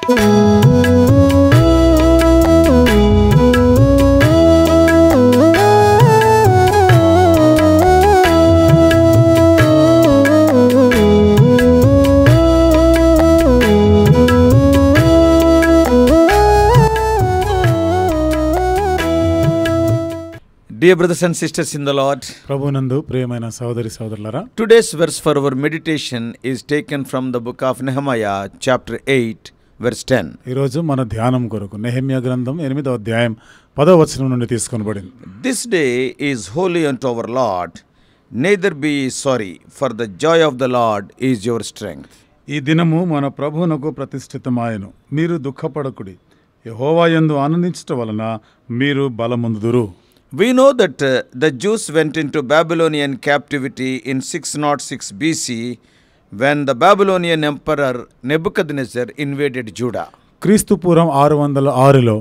Dear brothers and sisters in the Lord, ప్రభునందు ప్రియమైన సహోదరి సహోదరులారా, today's verse for our meditation is taken from the book of Nehemiah, chapter 8, verse 10. ఈ రోజు మన ధ్యానం కొరకు నెహెమ్యా గ్రంథం 8వ అధ్యాయం 10వ వచనం నుండి తీసుకొనబడింది. This day is holy unto our Lord, neither be ye sorry, for the joy of the Lord is your strength. ఈ దినము మన ప్రభువునకు ప్రతిష్ఠితమాయెను, మీరు దుఃఖపడకుడి, యెహోవా యందు ఆనందించుట వలన మీరు బలమొందుదురు. We know that the Jews went into Babylonian captivity in 606 BC when the Babylonian emperor Nebuchadnezzar invaded Judah. క్రీస్తు పూర్వం 606లో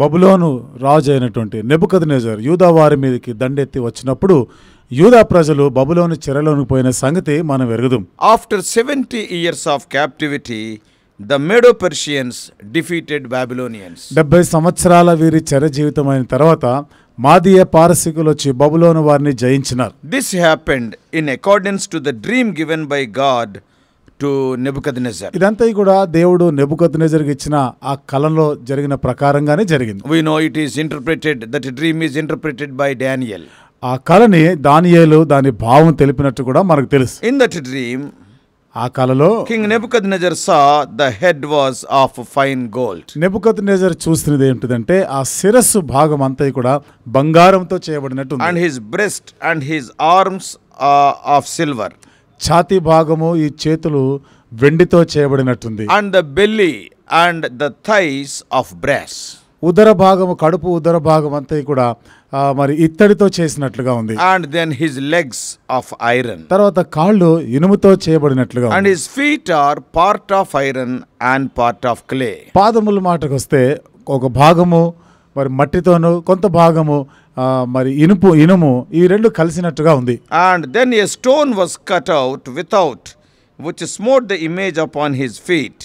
బబులోను రాజు అయినటువంటి నెబుకద్నెజర్ యూదా వారి మీదకి దండెత్తి వచ్చినప్పుడు యూదా ప్రజలు బబులోను చెరలోనికి పోయిన సంగతి మనం ఎరుగుదాం. After 70 years of captivity, the Medo-Persians defeated Babylonians. 70 సంవత్సరాల వీరి చెర జీవితం అయిన తర్వాత మాదీయ పారసీకులు వచ్చి బబులోను వారిని జయించినారు. This happened in accordance to the dream given by God to Nebuchadnezzar. ఇదంతా కూడా దేవుడు నెబుకద్నెజర్కి ఇచ్చిన ఆ కలలో జరిగిన ప్రకారంగానే జరిగింది. We know it is interpreted, that dream is interpreted by Daniel. ఆ కలని దానియేలు దాని భావం తెలిపినట్టు కూడా మనకు తెలుసు. In that dream, ఆ కలలో King Nebuchadnezzar saw the head was of fine gold. Nebuchadnezzar చూస్తున్నది ఏంటిదంటే ఆ శిరస్సు భాగం అంతా కూడా బంగారంతో చేయబడినట్టు ఉంది. And his breast and his arms of silver. ఛాతీ భాగము ఈ చేతులు వెండితో చేయబడినట్టుంది. And the belly and the thighs of brass. ఉదర భాగము కడుపు ఉదర భాగం అంతా కూడా మరి ఇత్తడితో చేసినట్లుగా ఉంది. And then his legs of iron. తర్వాత కాళ్ళు ఇనుముతో చేయబడినట్లుగా ఉంది. And his feet are part of iron and part of clay. పాదముల మాటకు వస్తే ఒక భాగము మరి మట్టితోను కొంత భాగము మరి ఇనుము ఈ రెండు కలిసినట్టుగా ఉంది. And then a stone was cut out without, which smote the image upon his feet,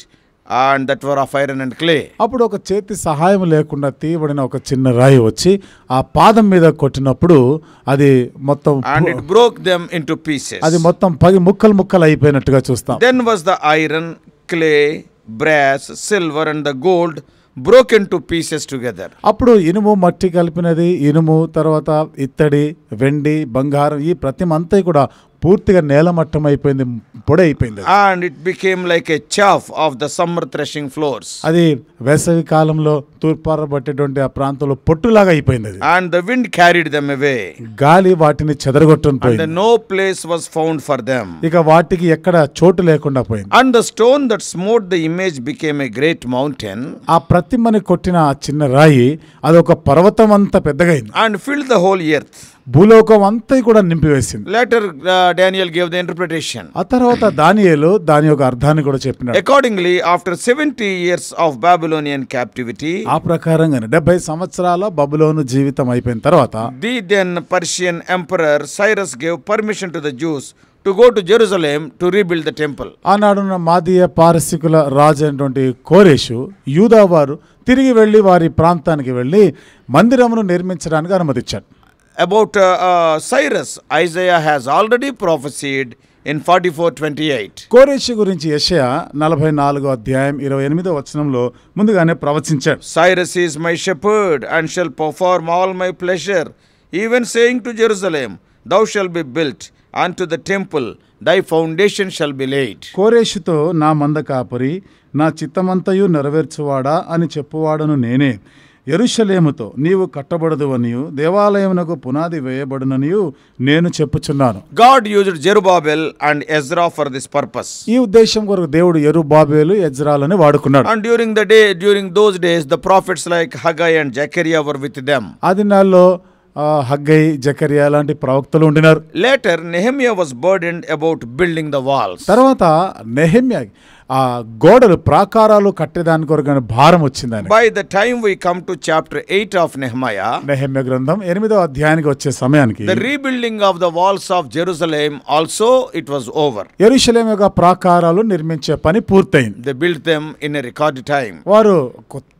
and that were of iron and clay. అప్పుడు ఒక చేతి సహాయం లేకుండా తీయబడిన ఒక చిన్న రాయి వచ్చి ఆ పాదం మీద కొట్టినప్పుడు అది మొత్తం And it broke them into pieces. అది మొత్తం ముక్కలు అయిపోయినట్టుగా చూస్తాం. Then was the iron, clay, brass, silver and the gold broken to pieces together. అప్పుడు ఇనుము మట్టి కలిపినది, ఇనుము తర్వాత ఇత్తడి వెండి బంగారం ఈ ప్రతిమ అంతా కూడా పూర్తిగా నేలమట్టం అయిపోయింది, పొడి అయిపోయింది. And it became like a chaff of the summer threshing floors. అది వేసవి కాలంలో తూర్పారబట్టేటువంటి ఆ ప్రాంతంలో పొట్టులాగా అయిపోయింది. And the wind carried them away. గాలి వాటిని చెదరగొట్టుకొని పోయింది. And no place was found for them. ఇక వాటికి ఎక్కడ చోటు లేకుండా పోయింది. And the stone that smote the image became a great mountain. ఆ ప్రతిమని కొట్టిన ఆ చిన్న రాయి అదొక పర్వతం అంత పెద్దగా అయింది. And filled the whole earth. భూలోకం అంతా కూడా నింపివేసింది. Later Daniel gave the interpretation. ఆ తర్వాత దానియేలు దాని యొక్క అర్థాన్ని కూడా చెప్పినాడు. Accordingly, after 70 years of Babylonian captivity, ఆ ప్రకారంగానే 70 సంవత్సరాల బబులోను జీవితం అయిపోయిన తర్వాత the then Persian emperor Cyrus gave permission to the Jews to go to Jerusalem to rebuild the temple. ఆనాడున్న మాదీయ పారసీకుల రాజు అయినటువంటి కోరేషు యూదా వారు తిరిగి వెళ్లి వారి ప్రాంతానికి వెళ్లి మందిరమును నిర్మించడానికి అనుమతిచ్చాడు. About Cyrus, Isaiah has already prophesied in 44:28. కోరేషు గురించి యెషయా 44వ అధ్యాయం 28వ వచనంలో ముందుగానే ప్రవచించాడు. Cyrus is my shepherd and shall perform all my pleasure, even saying to Jerusalem, thou shalt be built, unto the temple thy foundation shall be laid. కోరేషుతో నా మంద కాపరి నా చిత్తమంతయు నెరవేర్చువాడా అని చెప్పువాడను నేనే, యెరూషలేముతో నీవు కట్టబడదువనియు దేవాలయమునకు పునాది వేయబడుననియు నేను చెప్పుచున్నాను. God used Zerubbabel and Ezra for this purpose. ఈ ఉద్దేశం కొరకు దేవుడు యెరుబాబేలు ఎజ్రాలను వాడుకున్నాడు. And during those days the prophets like Haggai and Zechariah were with them. ఆ దినాల్లో హగ్గై జకరియా లాంటి ప్రవక్తలు ఉండినారు. Later Nehemiah was burdened about building the walls. తర్వాత నెహెమ్యా ఆ గోడలు ప్రాకారాలు కట్టేదాని కొరకు భారం వచ్చిందని. By the time we come to chapter 8 of Nehemiah, Nehemiah గ్రంథం 8వ అధ్యాయానికి వచ్చే సమయానికి the rebuilding of the walls of Jerusalem also it was over. యెరూషలేము యొక్క ప్రాకారాలు నిర్మించే పని పూర్తయింది. They built them in a record time. వారు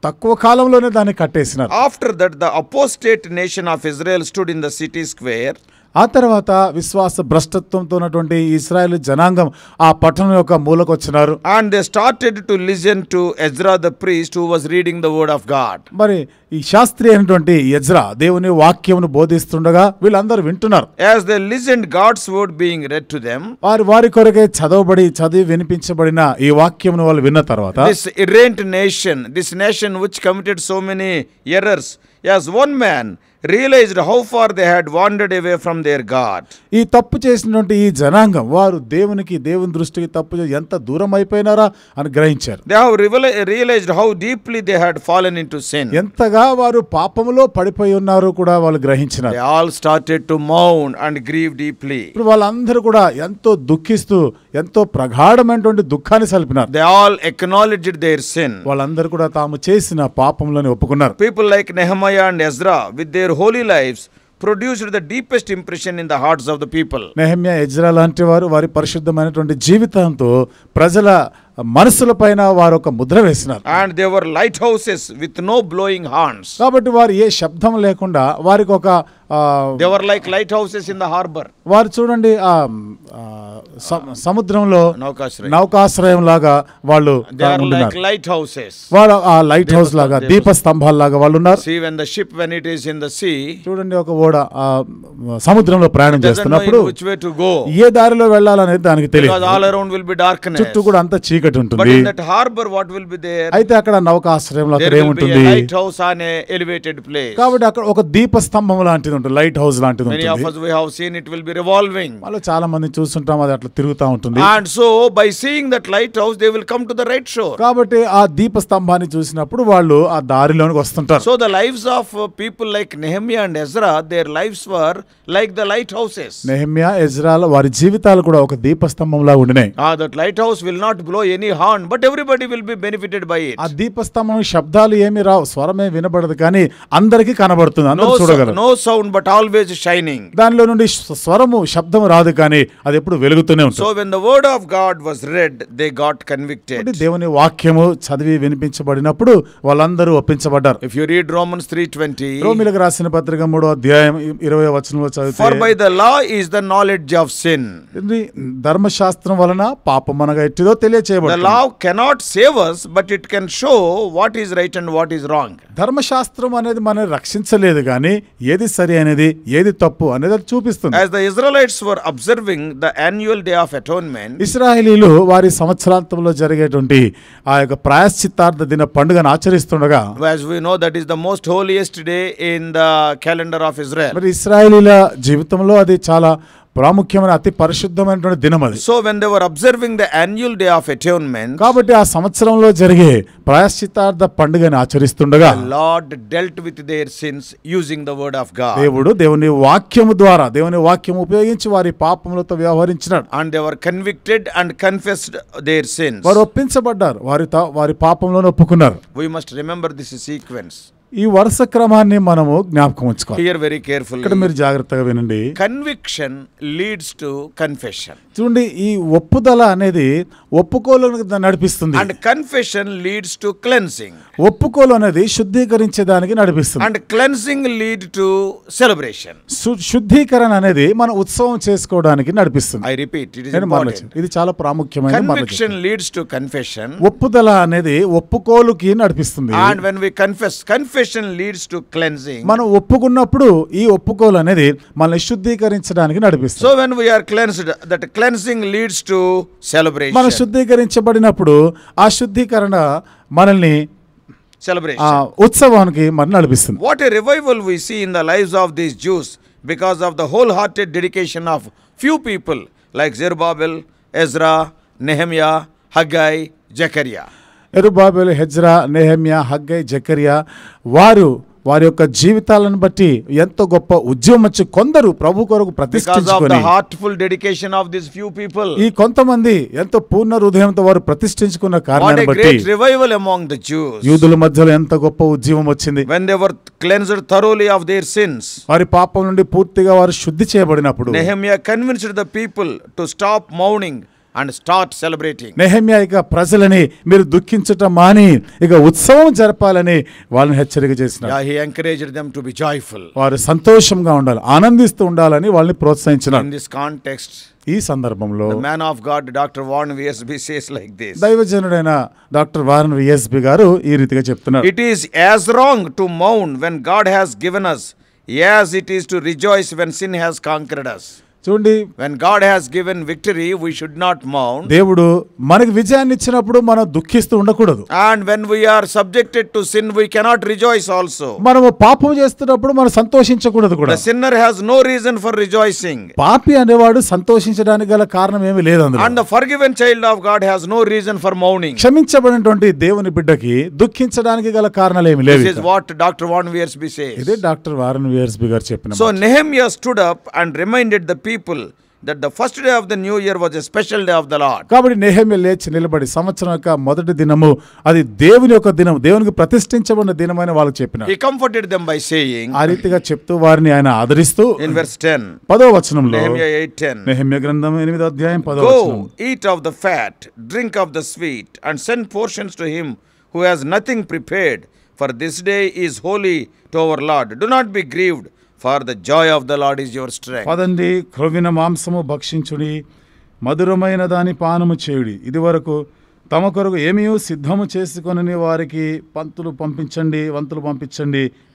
తక్కువ కాలంలోనే దాన్ని కట్టేసినారు. After that, the apostate nation of Israel stood in the city square. ఆ తర్వాత విశ్వాస భ్రష్టత్వంతో ఉన్నటువంటి ఇశ్రాయేలు జనాంగం ఆ పట్టణం యొక్క మూలకు వచ్చినారు. And they started to listen to Ezra the priest who was reading the word of God. మరి ఈ శాస్త్రి అయినటువంటి ఎజ్రా దేవుని వాక్యమును బోధిస్తుండగా వీళ్ళందరూ వింటున్నారు. As they listened, God's word being read to them, వారి కొరకే చదివి వినిపించబడిన ఈ వాక్యమును వాళ్ళు విన్న తర్వాత this errant nation, this nation which committed so many errors, as one man realized how far they had wandered away from their God. ఈ తప్పు చేసినటువంటి ఈ జనాంగం వారు దేవుని దృష్టికి తప్పు చేసి ఎంత దూరం అయిపోయినారా అని గ్రహించారు. They have realized how deeply they had fallen into sin. ఎంతగా వారు పాపములో పడిపోయి ఉన్నారో కూడా వాళ్ళు గ్రహించినారు. They all started to mourn and grieve deeply. ఇప్పుడు వాళ్ళందరూ కూడా ఎంతో దుఃఖిస్తూ ఎంతో ప్రగాఢమైనటువంటి దుఃఖాన్ని సల్పినారు. They all acknowledged their sin. వాళ్ళందరూ కూడా తాము చేసిన పాపములను ఒప్పుకున్నారు. People like Nehemiah and Ezra with their holy lives produced the deepest impression in the hearts of the people. Nehemiah Ezra లాంటి వారి పరిశుద్ధమైనటువంటి జీవితంతో ప్రజల మనసుల పైన వారు ఒక ముద్ర వేసినారు. And they were lighthouses with no blowing horns. కాబట్టి వారు ఏ శబ్దం లేకుండా వారికి ఒక They were like lighthouses in the harbor. వారు చూడండి సముద్రంలో నౌకాశ్రయం లాగా వాళ్ళు They are like lighthouses. వారు ఆ లైట్ హౌస్ లాగా దీప స్తంభాల లాగా వాళ్ళు ఉన్నారు. See, when it is in the sea, చూడండి ఒక ఓడ సముద్రంలో ప్రయాణం చేస్తున్నప్పుడు which way to go, ఏ దారిలో వెళ్ళాలనేది దానికి తెలియదు. Because all around will be darkness. చుట్టూ కూడా అంతా చీకటి ఉంటుంది. But in that harbor what will be there? అయితే అక్కడ నౌకాశ్రయంలో అక్కడ ఏముంటుంది? There will be a lighthouse on a elevated place. కాబట్టి అక్కడ ఒక దీప స్తంభం లాంటిది ఉంటుంది, లైట్ హౌస్ లాంటిది ఉంటుంది. Many of us we have seen it will be revolving. వాళ్ళు చాలా మంది చూస్తుంటాం, అది అట్లా తిరుగుతూ ఉంటుంది. And so by seeing that lighthouse they will come to the right shore. కాబట్టి ఆ దీప స్తంభాన్ని చూసినప్పుడు వాళ్ళు ఆ దారిలోనికి వస్తుంటారు. So the lives of people like Nehemiah and Ezra, their lives were like the lighthouses. Nehemiah ఎజ్రాల వారి జీవితాలు కూడా ఒక దీప స్తంభంలా ఉండినాయి. That lighthouse will not blow any horn, but everybody will be benefited by it. ఆ దీప స్తంభం శబ్దాలు ఏమీ రావు, స్వరమే వినబడదు, కానీ అందరికీ కనబడుతుంది, అందరూ చూడగలరు. No sound but always shining. దానిలో నుండి స్వరము శబ్దం రాదు, కానీ అది ఎప్పుడు వెలుగుతూనే ఉంటుంది. So when the word of God was read, they got convicted. దేవుని వాక్యము చదివి వినిపించబడినప్పుడు వాళ్ళందరూ ఒప్పించబడ్డారు. If you read Romans 3:20, రోమీయులకు రాసిన పత్రిక 3వ అధ్యాయం 20వ వచనంలో చదివితే, for by the law is the knowledge of sin. ధర్మశాస్త్రం వలన పాపం అనగా ఎట్టిదో తెలియచేయబడుతుంది. The law cannot save us, but it can show what is right and what is wrong. ధర్మశాస్త్రం అనేది మనల్ని రక్షించలేదు, కానీ ఏది సరి అనేది ఏది తప్పు అనేది అది చూపిస్తుంది. As the Israelites were observing the annual day of atonement, ఇశ్రాయేలీయులు వారి సంవత్సరాంతంలో జరిగేటువంటి ఆ యొక్క ప్రాయశ్చిత్తార్థ దిన పండుగను ఆచరిస్తుండగా, as we know that is the most holiest day in the calendar of Israel. మరి ఇశ్రాయేలీయుల జీవితంలో అది చాలా ప్రాముఖ్యమైన అతి పరిశుద్ధమైనటువంటి దినం అది. So when they were observing the annual day of atonement, కాబట్టి ఆ సంవత్సరంలో జరిగే ప్రాయశ్చిత్తార్థ పండుగను ఆచరిస్తుండగా the Lord dealt with their sins using the word of God. దేవుడు దేవుని వాక్యము ద్వారా, దేవుని వాక్యం ఉపయోగించి వారి పాపములతో వ్యవహరించినాడు. And they were convicted and confessed their sins. వారు ఒప్పించబడ్డారు, వారి పాపములను ఒప్పుకున్నారు. We must remember this sequence. ఈ వరుస క్రమాన్ని మనము జ్ఞాపకం ఉంచుకోవాలి. Hear very carefully. ఇక్కడ మీరు జాగ్రత్తగా వినండి. Conviction leads to confession. చూడండి, ఈ ఒప్పుదల అనేది ఒప్పుకోలుకు నడిపిస్తుంది. And confession leads to cleansing. ఒప్పుకోలు అనేది శుద్ధీకరించేదానికి నడిపిస్తుంది. And cleansing lead to celebration. శుద్ధీకరణ అనేది మన ఉత్సవం చేసుకోవడానికి నడిపిస్తుంది. I repeat, it is important. ఇది చాలా ప్రాముఖ్యమైన మాట. Conviction leads to confession. ఒప్పుదల అనేది ఒప్పుకోలుకి నడిపిస్తుంది. And when we confession leads to cleansing. మనం ఒప్పుకున్నప్పుడు ఈ ఒప్పుకోలు అనేది మనల్ని శుద్ధీకరించడానికి నడిపిస్తుంది. So when we are cleansed, that cleansing leads to celebration. మనం శుద్ధీకరించబడినప్పుడు ఆ శుద్ధీకరణ మనల్ని ఉత్సవానికి మరి నడిపిస్తుంది. What a revival we see in the lives of these Jews because of the wholehearted dedication of few people like Zerubbabel, Ezra, Nehemiah, Haggai, Zechariah. Zerubbabel, Ezra, Nehemiah, Haggai, Zechariah వారు వారి యొక్క జీవితాలను బట్టి ఎంతో గొప్ప ఉద్యమం వచ్చి కొందరు ప్రభు కొరకు Because of ప్రతిష్ఠించుకొని the heartful dedication of these few people. ఈ కొంతమంది ఎంతో పూర్ణ హృదయంతో వారు ప్రతిష్ఠించుకున్న What కారణాన్ని a బట్టి great revival among the Jews. యూదుల మధ్యలో ఎంత గొప్ప ఉద్యమం వచ్చింది. When they were cleansed thoroughly of their sins, వారి పాపం నుండి పూర్తిగా వారు శుద్ధి చేయబడినప్పుడు Nehemiah convinced the people to stop mourning and start celebrating. Nehemiah ఇక ప్రజలని మీరు దుఃఖించటం మాని ఇక ఉత్సవం జరపాలని వాళ్ళని హెచ్చరిక చేసినారు. Yeah, he encouraged them to be joyful. వారు సంతోషంగా ఉండాలి, ఆనందిస్తూ ఉండాలని వాళ్ళని ప్రోత్సహించినారు. In this context, ఈ సందర్భంలో the man of God, Dr. Warren VSB, says like this. దైవజనుడైన డాక్టర్ వారన్ విఎస్బి గారు ఈ రీతిగా చెప్తున్నారు. It is as wrong to mourn when God has given us as it is to rejoice when sin has conquered us. చూడండి, When God has given victory, we should not mourn. దేవుడు మనకు విజయాన్ని ఇచ్చినప్పుడు మనం దుఃఖిస్తూ ఉండకూడదు. And when we are subjected to sin, we cannot rejoice also. మనము పాపం చేస్తున్నప్పుడు మనం సంతోషించకూడదు కూడా. The sinner has no reason for rejoicing. పాపి అనేవాడు సంతోషించడానికి గల కారణం ఏమీ లేదు అందులో. And the forgiven child of God has no reason for mourning. క్షమించబడినటువంటి దేవుని బిడ్డకి దుఃఖించడానికి గల కారణాలు ఏమి This లేవు. is what Dr. Warren VSB says. ఇదే డాక్టర్ వారన్ విఎస్బి గారు చెప్పిన So Nehemiah stood up and reminded the people that the first day of the new year was a special day of the Lord. కాబట్టి నెహెమ్యా లేచి నిలబడి సంవత్సరం యొక్క మొదటి దినము అది దేవుని యొక్క దినం, దేవునికి ప్రతిష్ఠించబడిన దినమని వాళ్ళకి చెప్పినారు. He comforted them by saying, ఆ రీతిగా చెప్తూ వారిని ఆయన ఆదరిస్తూ in verse 10, 10వ వచనంలో Nehemiah 8:10, నెహెమ్యా గ్రంథం 8వ అధ్యాయం 10వ Go, వచనం, eat of the fat, drink of the sweet, and send portions to him who has nothing prepared, for this day is holy to our Lord. Do not be grieved, for the joy of the Lord is your strength. పదండి, క్రొవ్విన మాంసము భక్షించుడి, మధురమైన దాని పానము చేయుడి. ఇది వరకు తమ కొరకు ఏమీ సిద్ధము చేసుకొనని వారికి వంతులు పంపించండి.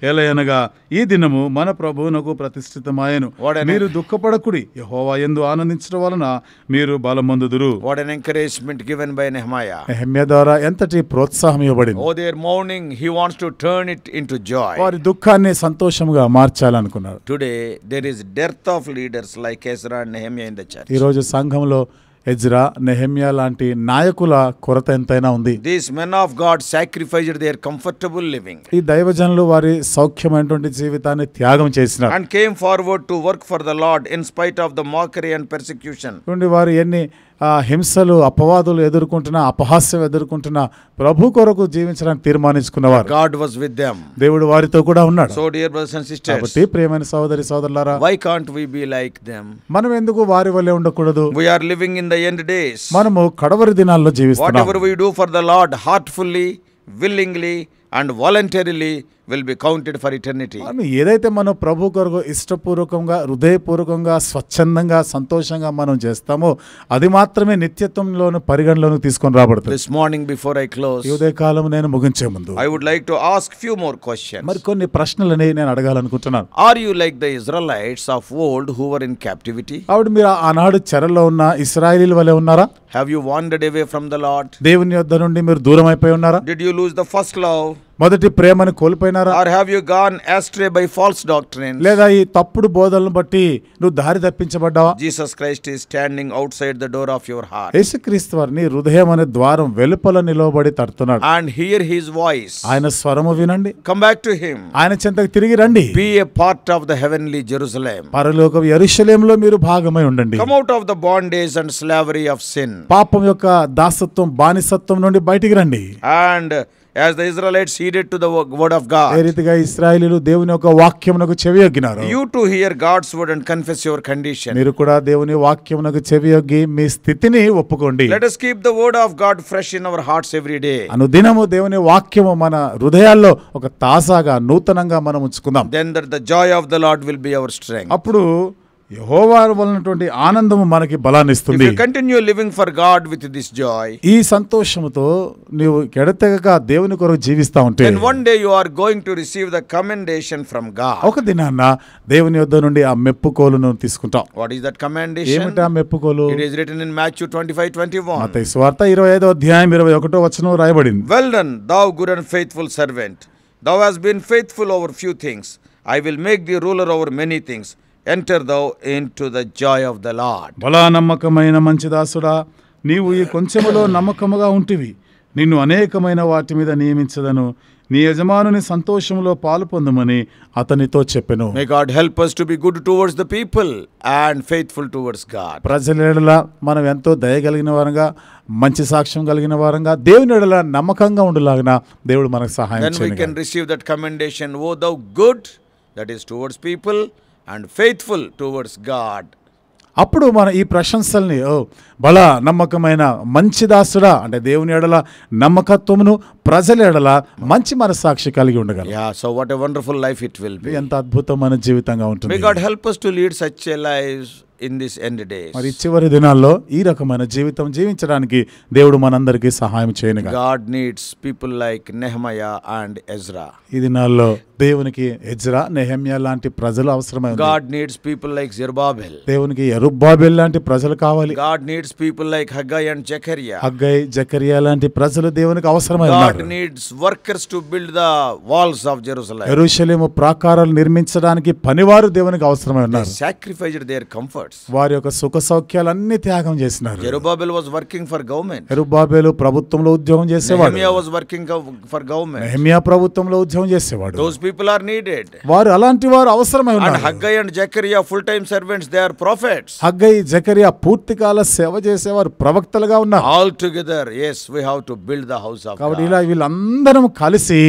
ఏలయనగా ఈ దినము మన ప్రభువునకు ప్రతిష్ఠితమాయెను. మీరు దుఃఖపడకుడి, యెహోవా యందు ఆనందించడం వలన మీరు బలమొందుదురు. What an encouragement given by Nehemiah. Nehemiah ద్వారా ఎంతటి ప్రోత్సాహం ఇవ్వబడింది. Oh, their mourning, he wants to turn it into joy. వారి దుఃఖాన్ని సంతోషముగా మార్చాలనుకున్నారు. Today, there is dearth of leaders like Ezra and Nehemiah in the church. ఈరోజు సంఘంలో ఎజ్రా, నెహెమ్యా లాంటి నాయకుల కొరత ఎంతైనా ఉంది. These men of God sacrificed their comfortable living ఈ దైవజనులు వారి సౌఖ్యమైనటువంటి జీవితాన్ని త్యాగం చేసినారు. and came forward to work for the Lord in spite of the mockery and persecution. వారు ఎన్ని హింసలు, అపవాదులు ఎదుర్కొంటున్నా, అపహాస్యం ఎదుర్కొంటున్నా ప్రభు కొరకు జీవించడానికి తీర్మానించుకున్నవారు. God was with them. దేవుడు వారితో కూడా ఉన్నాడు. So dear brothers and sisters, కాబట్టి ప్రియమైన సోదరి సోదరులారా, why can't we be like them? మనం ఎందుకు వారి వల్లే ఉండకూడదు? We are living in the end days. మనము కడవరి దినాల్లో జీవిస్తున్నాం. Whatever we do for the Lord heartfully, willingly and voluntarily will be counted for eternity. ఏదైతే మనం ప్రభు కొరకు ఇష్టపూర్వకంగా, హృదయపూర్వకంగా, స్వచ్ఛందంగా, సంతోషంగా మనం చేస్తామో అది మాత్రమే నిత్యత్వంలోను పరిగణలోను తీసుకొని రాబడుతుంది. This morning before I close, ఈ ఉదయకాలం నేను ముగించే ముందు I would like to ask few more questions. మరి కొన్ని ప్రశ్నలని నేను అడగాలనుకుంటున్నాను. Are you like the Israelites of old who were in captivity? ఆవిడ మీరు ఆనాడు చెరలో ఉన్న ఇశ్రాయేలీల వలె ఉన్నారా? Have you wandered away from the Lord? దేవుని యొద్ద నుండి మీరు దూరం అయిపోయి ఉన్నారా? Did you lose the first love? మొదటి ప్రేమను కోల్పోయినారా? Or have you gone astray by false doctrines? లేదా ఈ తప్పుడు బోధనలను బట్టి నువ్వు దారి తప్పించబడ్డావా? Jesus Christ is standing outside the door of your heart. యేసుక్రీస్తు వారు నీ హృదయం అనే ద్వారం వెలుపల నిలవబడి తడుతున్నాడు. And hear his voice. ఆయన స్వరము వినండి. Come back to him. ఆయన చెంతకు తిరిగి రండి. Be a part of the heavenly Jerusalem. పరలోక యెరూషలేములో మీరు భాగమై ఉండండి. Come out of the bondage and slavery of sin. పాపం యొక్క దాసత్వం, బానిసత్వం నుండి బయటికి రండి. And as the Israelites heeded to the word of God, ఏ రీతిగా ఇశ్రాయేలీయులు దేవుని యొక్క వాక్యమునకు చెవియొగ్గినారు, you to hear God's word and confess your condition. మీరు కూడా దేవుని వాక్యమునకు చెవియొగ్గి మీ స్థితిని ఒప్పుకోండి. Let us keep the word of God fresh in our hearts every day. అనుదినము దేవుని వాక్యము మన హృదయాల్లో ఒక తాజాగా, నూతనంగా మనం ఉంచుకుందాం. Then that the joy of the Lord will be our strength. అప్పుడు యెహోవా వలనటువంటి ఆనందము మనకి బలాన్ని If ఇస్తుంది. you continue living for God with this joy, ఈ సంతోషముతో నీవు ఎడతెగక దేవుని కొరకు జీవిస్తా ఉంటే then one day you are going to receive the commendation from God. ఒక దినాన దేవుని యొద్ద నుండి ఆ మెప్పుకోలును తీసుకుంటాం. What is that commendation? ఏమిటా మెప్పుకోలు? It is written in Matthew 25:21. మత్తయి సువార్త 25వ అధ్యాయం 21వ వచనం రాయబడింది. Well done, thou good and faithful servant. Thou hast been faithful over few things. I will make thee ruler over many things. Enter thou into the joy of the Lord. బలా నమ్మకమైన మంచి దాసుడా, నీవు ఈ కొంచెములో నమ్మకముగా ఉంటివి, నిన్ను అనేకమైన వాటి మీద నియమించదను, నీ యజమానుని సంతోషంలో పాలు పొందమని అతనితో చెప్పెను. May God help us to be good towards the people and faithful towards God. ప్రజల ఎడల మనం ఎంతో దయగలిగిన వారంగా, మంచి సాక్ష్యం కలిగిన వారంగా, దేవుని ఎడల నమ్మకంగా ఉండలాగిన దేవుడు మనకు సహాయం Then we చేయను. can receive that commendation, O thou good, that is towards people, and faithful towards God. అప్పుడు మన ఈ ప్రశంసల్ని, ఓ బలా నమ్మకమైన మంచి దాసుడా అంటే దేవుని ఎడల నమ్మకత్వమును, ప్రజల ఎడల మంచి మనసాక్షి కలిగి ఉండగలం. Yeah, so what a wonderful life it will be. ఎంత అద్భుతమైన జీవితంగా ఉంటుంది. May God help us to lead such a life in these end days. మరి చివరి దినాల్లో ఈ రకమైన జీవితం జీవించడానికి దేవుడు మనందరికీ సహాయం చేయనుగా. God needs people like Nehemiah and Ezra. ఈ దినాల్లో దేవునికి ఎజ్రా, నెహెమ్యా లాంటి ప్రజలు అవసరమై ఉంది. God needs people like Zerubbabel. దేవునికి యెరుబ్బాబెల్ లాంటి ప్రజలు కావాలి. God needs people like Haggai and Zechariah. Haggai, Zechariah లాంటి ప్రజలు దేవునికి అవసరమై ఉన్నారు. God needs workers to build the walls of Jerusalem. యెరూషలేము ప్రాకారాలు నిర్మించడానికి పనివారు దేవునికి అవసరమై They ఉన్నారు. sacrificed their comforts. వారి యొక్క సుఖ సౌఖ్యాలన్నీ త్యాగం చేసినారు. Zerubbabel was working for government. యెరుబ్బాబెలు ప్రభుత్వంలో ఉద్యోగం చేసేవాడు. Nehemiah was working for government. Nehemiah ప్రభుత్వంలో ఉద్యోగం చేసేవాడు. Those people are needed. వారు అలాంటి వారు అవసరమై And ఉన్నారు. Haggai and Zechariah, full-time servants, they are prophets. Haggai, Zechariah పూర్తికాల సేవ చేసేవారు, ప్రవక్తలుగా ఉన్నారు. All together, yes, we have to build the house of కాబట్టి God. ఇలా వీళ్ళందరం కలిసి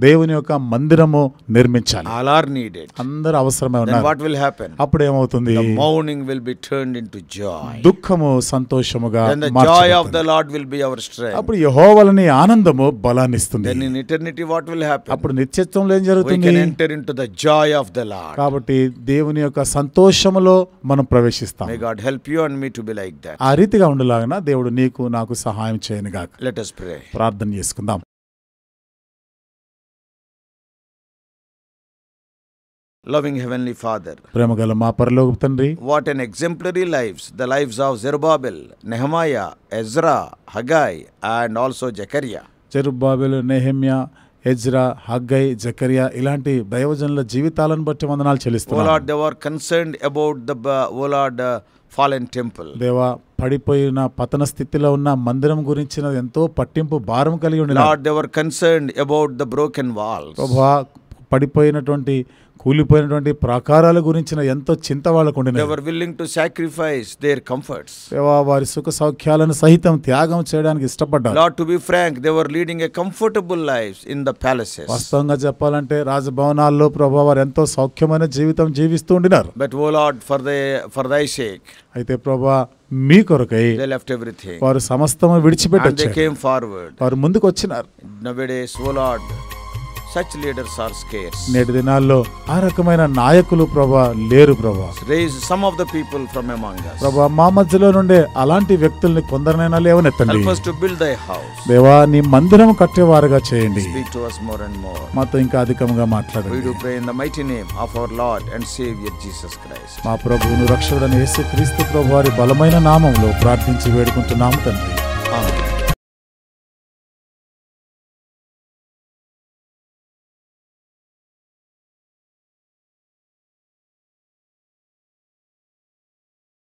దేవుని యొక్క మందిరము నిర్మించాలి. All are needed. అందరూ అవసరమై Then ఉన్నారు. what will happen? అప్పుడు ఏమవుతుంది? The mourning will be turned into joy. దుఃఖము సంతోషముగా Then the joy మార్చబడుతుంది. of the Lord will be our strength. అప్పుడు యెహోవాని ఆనందము బలాన్నిస్తుంది. Then in eternity what will happen? అప్పుడు నిత్యత్వంలో ఏం We జరుగుతుంది? can enter into the joy of the Lord. కాబట్టి దేవుని యొక్క సంతోషములో మనం ప్రవేశిస్తాం. May God help you and me to be like that. ఆ రీతిగా ఉండలాగన దేవుడు నీకు నాకు సహాయం చేయనుగాక. Let us pray. ప్రార్థన చేసుకుందాం. Loving Heavenly Father, ప్రేమగల మా పరలోకపు తండ్రి, what an exemplary lives, the lives of Zerubbabel, Nehemiah, Ezra, Haggai, and also Zechariah. Zerubbabel, Nehemiah, Ezra, Haggai, Zechariah ఇలాంటి దైవజనుల జీవితాలను బట్టి వందనాలు O చెల్లిస్తున్నాం. Lord, they were concerned about the fallen temple. దేవా, పడిపోయిన పతన స్థితిలో ఉన్న మందిరం గురించిన ఎంతో పట్టింపు భారం కలిగి ఉండినారు. Lord, they were concerned about the broken walls. ప్రభువా, పడిపోయినటువంటి కూలిపోయినటువంటి ప్రాకారాల గురించిన ఎంతో చింత వాళ్ళకు They ఉండినది. were willing to sacrifice their comforts. దేవా, వారి సుఖ సౌఖ్యాలను సహితం త్యాగం చేయడానికి ఇష్టపడ్డారు. Lord, to be frank, they were leading a comfortable lives in the palaces. వాస్తవంగా చెప్పాలంటే రాజభవనాల్లో ప్రభువా వారు ఎంతో సౌఖ్యమైన జీవితం జీవిస్తూ ఉండినారు. But O Lord, for thy sake, అయితే ప్రభువా మీ కొరకై they left everything వారు సమస్తము విడిచిపెట్టి and they వచ్చారు. came forward. వారు ముందుకు వచ్చినారు. Nowadays, O Lord, such leaders are scarce. నేటి దినాల్లో ఆ రకమైన నాయకులు ప్రభా లేరు ప్రభా. Raise some of the people from among us. ప్రభా, మా మధ్యలో నుండే అలాంటి వ్యక్తుల్ని కొందరినైనా లేవనెత్తండి. Help us to build thy house. దేవా, నీ మందిరం కట్టేవారుగా చేయండి. Speak to us more and more. మాతో ఇంకా అధికంగా We మాట్లాడండి. do pray in the mighty name of our Lord and Savior Jesus Christ. మా ప్రభువును రక్షకుడైన యేసుక్రీస్తు ప్రభు వారి బలమైన నామంలో ప్రార్థించి వేడుకుంటున్నాము తండ్రి. Amen.